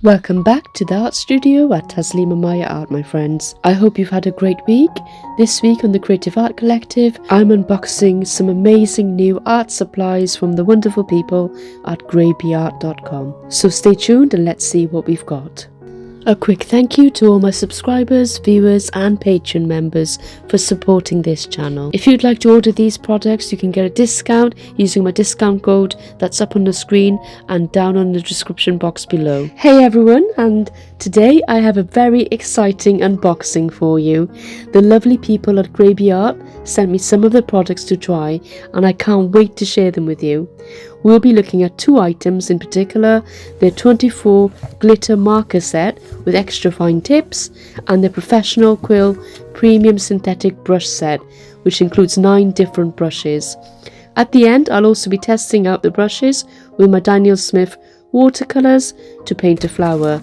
Welcome back to the art studio at Taslima Maya Art, my friends. I hope you've had a great week. This week on the Creative Art Collective, I'm unboxing some amazing new art supplies from the wonderful people at Grabieart.com. So stay tuned and let's see what we've got. A quick thank you to all my subscribers, viewers and Patreon members for supporting this channel. If you'd like to order these products, you can get a discount using my discount code that's up on the screen and down on the description box below. Hey everyone, and today I have a very exciting unboxing for you. The lovely people at Grabieart sent me some of the products to try and I can't wait to share them with you. We'll be looking at two items in particular, their 24 glitter marker set with extra fine tips and the professional quill premium synthetic brush set, which includes 9 different brushes. At the end, I'll also be testing out the brushes with my Daniel Smith watercolours to paint a flower,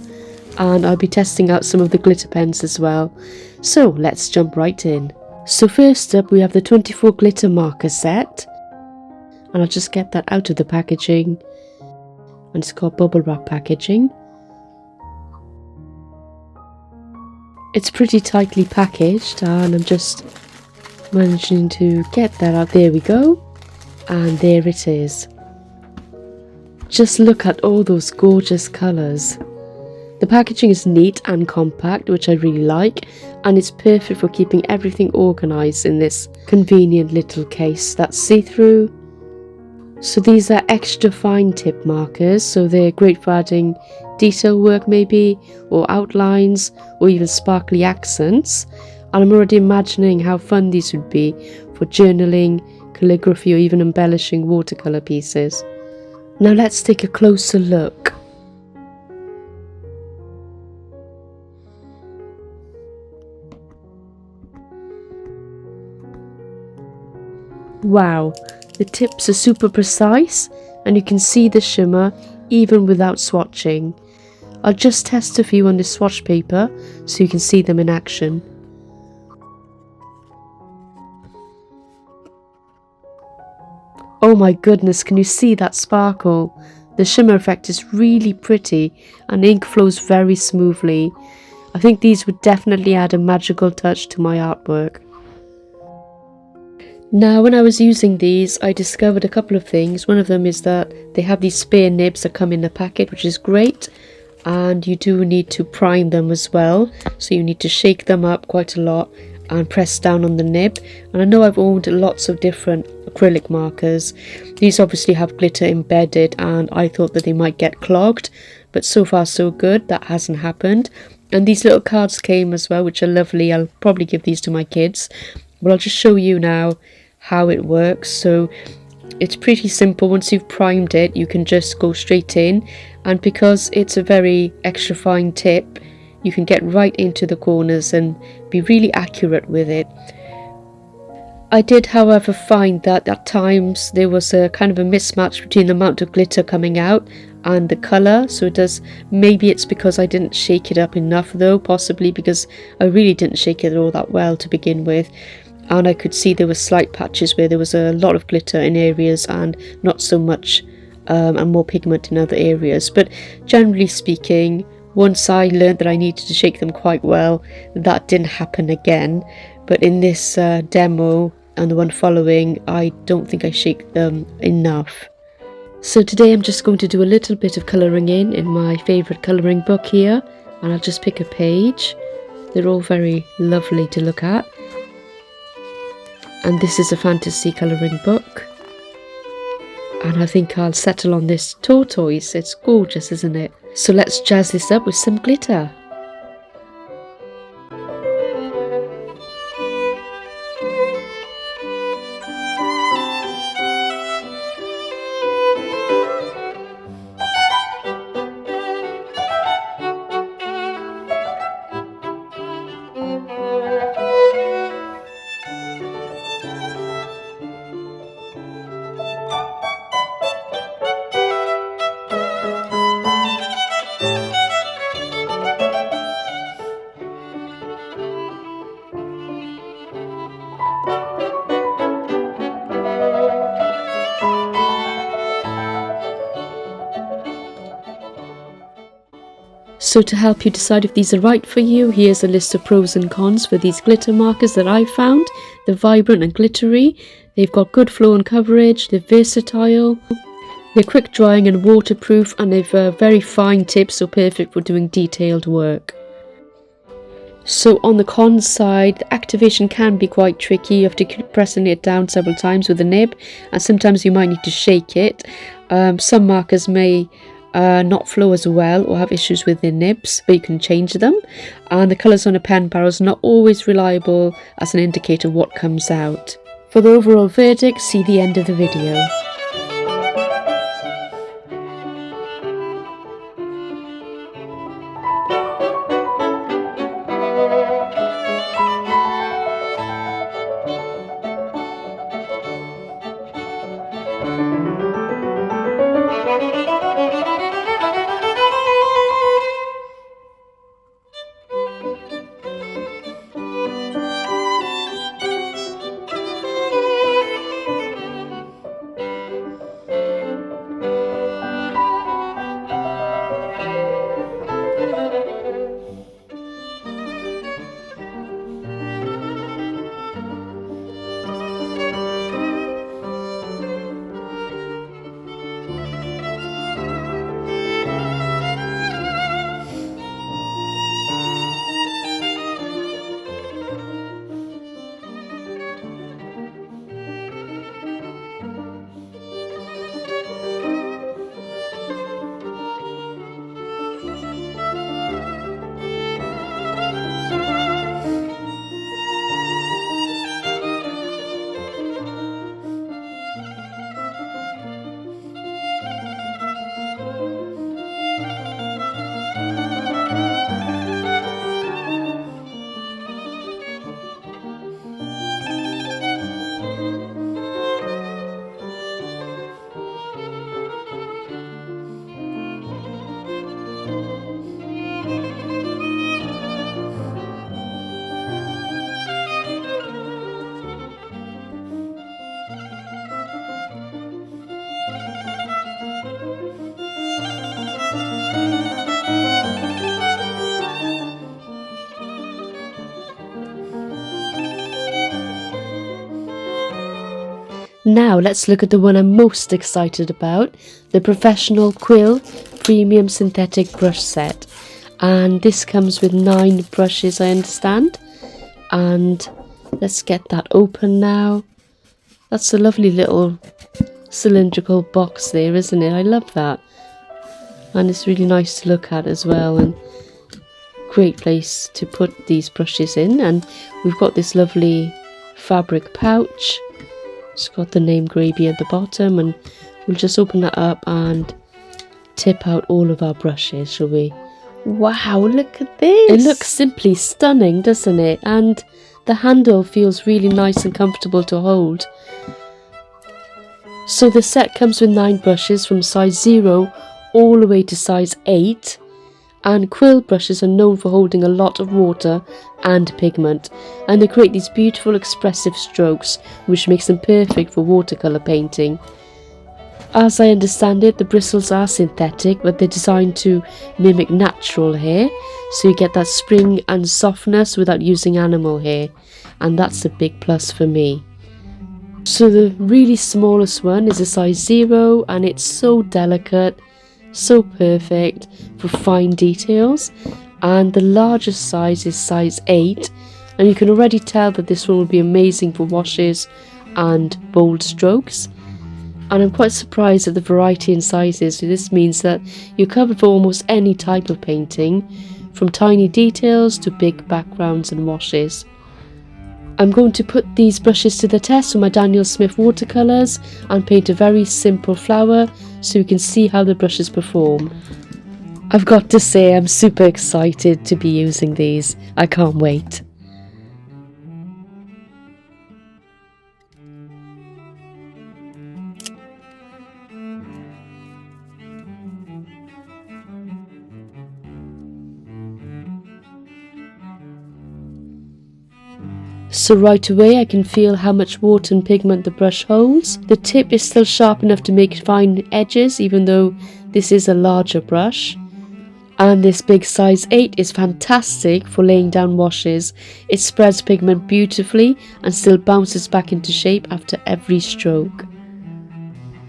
and I'll be testing out some of the glitter pens as well. So let's jump right in. So first up we have the 24 glitter marker set. And I'll just get that out of the packaging, and it's got bubble wrap packaging. It's pretty tightly packaged and I'm just managing to get that out. There we go, and there it is. Just look at all those gorgeous colours. The packaging is neat and compact, which I really like, and it's perfect for keeping everything organised in this convenient little case that's see-through. So these are extra fine tip markers, so they're great for adding detail work maybe, or outlines, or even sparkly accents. And I'm already imagining how fun these would be for journaling, calligraphy, or even embellishing watercolour pieces. Now let's take a closer look. Wow! The tips are super precise and you can see the shimmer even without swatching. I'll just test a few on this swatch paper so you can see them in action. Oh my goodness, can you see that sparkle? The shimmer effect is really pretty and ink flows very smoothly. I think these would definitely add a magical touch to my artwork. Now when I was using these, I discovered a couple of things. One of them is that they have these spare nibs that come in the packet, which is great, and you do need to prime them as well, so you need to shake them up quite a lot and press down on the nib. And I know I've owned lots of different acrylic markers. These obviously have glitter embedded and I thought that they might get clogged, but so far so good, that hasn't happened. And these little cards came as well, which are lovely. I'll probably give these to my kids, but I'll just show you now how it works. So it's pretty simple. Once you've primed it, you can just go straight in, and because it's a very extra fine tip, you can get right into the corners and be really accurate with it. I did however find that at times there was a kind of a mismatch between the amount of glitter coming out and the colour, so maybe it's because I didn't shake it up enough though, possibly because I really didn't shake it all that well to begin with. And I could see there were slight patches where there was a lot of glitter in areas and not so much, and more pigment in other areas. But generally speaking, once I learned that I needed to shake them quite well, that didn't happen again. But in this demo and the one following, I don't think I shake them enough. So today I'm just going to do a little bit of colouring in my favourite colouring book here, and I'll just pick a page. They're all very lovely to look at. And this is a fantasy colouring book, and I think I'll settle on this tortoise. It's gorgeous, isn't it? So let's jazz this up with some glitter. So to help you decide if these are right for you, here's a list of pros and cons for these glitter markers that I found. They're vibrant and glittery, they've got good flow and coverage, they're versatile, they're quick drying and waterproof, and they've very fine tips, so perfect for doing detailed work. So on the cons side, the activation can be quite tricky. You have to keep pressing it down several times with a nib, and sometimes you might need to shake it. Some markers may not flow as well or have issues with their nibs, but you can change them. And the colours on a pen barrel is not always reliable as an indicator of what comes out. For the overall verdict, see the end of the video. Now let's look at the one I'm most excited about, the Professional Quill Premium Synthetic Brush Set. And this comes with 9 brushes, I understand. And let's get that open now. That's a lovely little cylindrical box there, isn't it? I love that. And it's really nice to look at as well, and great place to put these brushes in. And we've got this lovely fabric pouch. It's got the name Grabie at the bottom, and we'll just open that up and tip out all of our brushes, shall we? Wow, look at this! It looks simply stunning, doesn't it? And the handle feels really nice and comfortable to hold. So the set comes with 9 brushes from size 0 all the way to size 8. And quill brushes are known for holding a lot of water and pigment, and they create these beautiful expressive strokes which makes them perfect for watercolour painting. As I understand it, the bristles are synthetic, but they're designed to mimic natural hair, so you get that spring and softness without using animal hair, and that's a big plus for me. So the really smallest one is a size 0, and it's so delicate, so perfect for fine details. And the largest size is size 8, and you can already tell that this one will be amazing for washes and bold strokes. And I'm quite surprised at the variety in sizes, so this means that you're covered for almost any type of painting, from tiny details to big backgrounds and washes. I'm going to put these brushes to the test with my Daniel Smith watercolours and paint a very simple flower so you can see how the brushes perform. I've got to say, I'm super excited to be using these. I can't wait. So right away I can feel how much water and pigment the brush holds. The tip is still sharp enough to make fine edges, even though this is a larger brush. And this big size 8 is fantastic for laying down washes. It spreads pigment beautifully and still bounces back into shape after every stroke.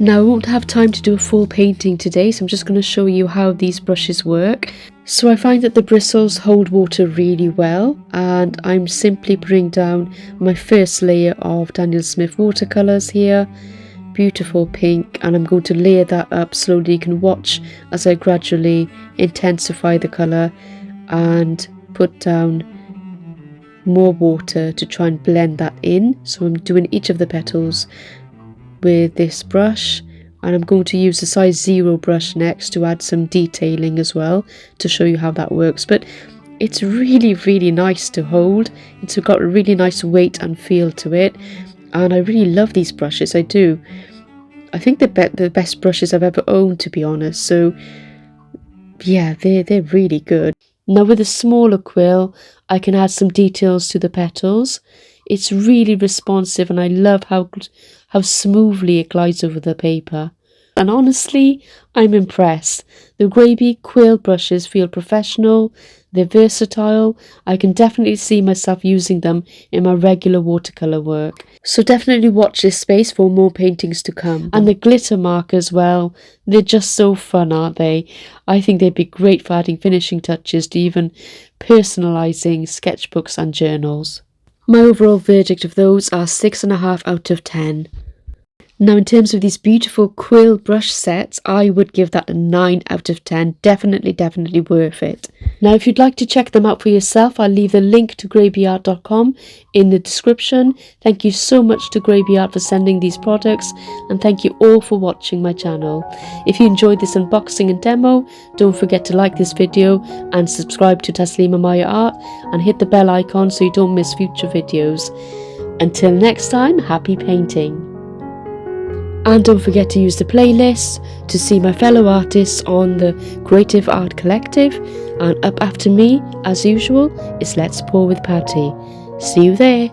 Now I won't have time to do a full painting today, so I'm just going to show you how these brushes work. So I find that the bristles hold water really well, and I'm simply putting down my first layer of Daniel Smith watercolours here. Beautiful pink, and I'm going to layer that up slowly. You can watch as I gradually intensify the colour and put down more water to try and blend that in. So I'm doing each of the petals with this brush, and I'm going to use the size 0 brush next to add some detailing as well to show you how that works. But it's really nice to hold. It's got a really nice weight and feel to it, and I really love these brushes. I do. I think they're the best brushes I've ever owned, to be honest. So yeah, they're really good. Now with a smaller quill, I can add some details to the petals. It's really responsive, and I love how smoothly it glides over the paper. And honestly, I'm impressed. The Grabie quill brushes feel professional, they're versatile. I can definitely see myself using them in my regular watercolour work. So definitely watch this space for more paintings to come. And the glitter markers, well, they're just so fun, aren't they? I think they'd be great for adding finishing touches to even personalising sketchbooks and journals. My overall verdict of those are 6.5 out of 10. Now in terms of these beautiful quill brush sets, I would give that a 9 out of 10. Definitely worth it. Now if you'd like to check them out for yourself, I'll leave the link to Grabieart.com in the description. Thank you so much to Grabieart for sending these products, and thank you all for watching my channel. If you enjoyed this unboxing and demo, don't forget to like this video and subscribe to Taslima Maya Art and hit the bell icon so you don't miss future videos. Until next time, happy painting. And don't forget to use the playlist to see my fellow artists on the Creative Art Collective. And up after me, as usual, is Let's Pour with Patty. See you there.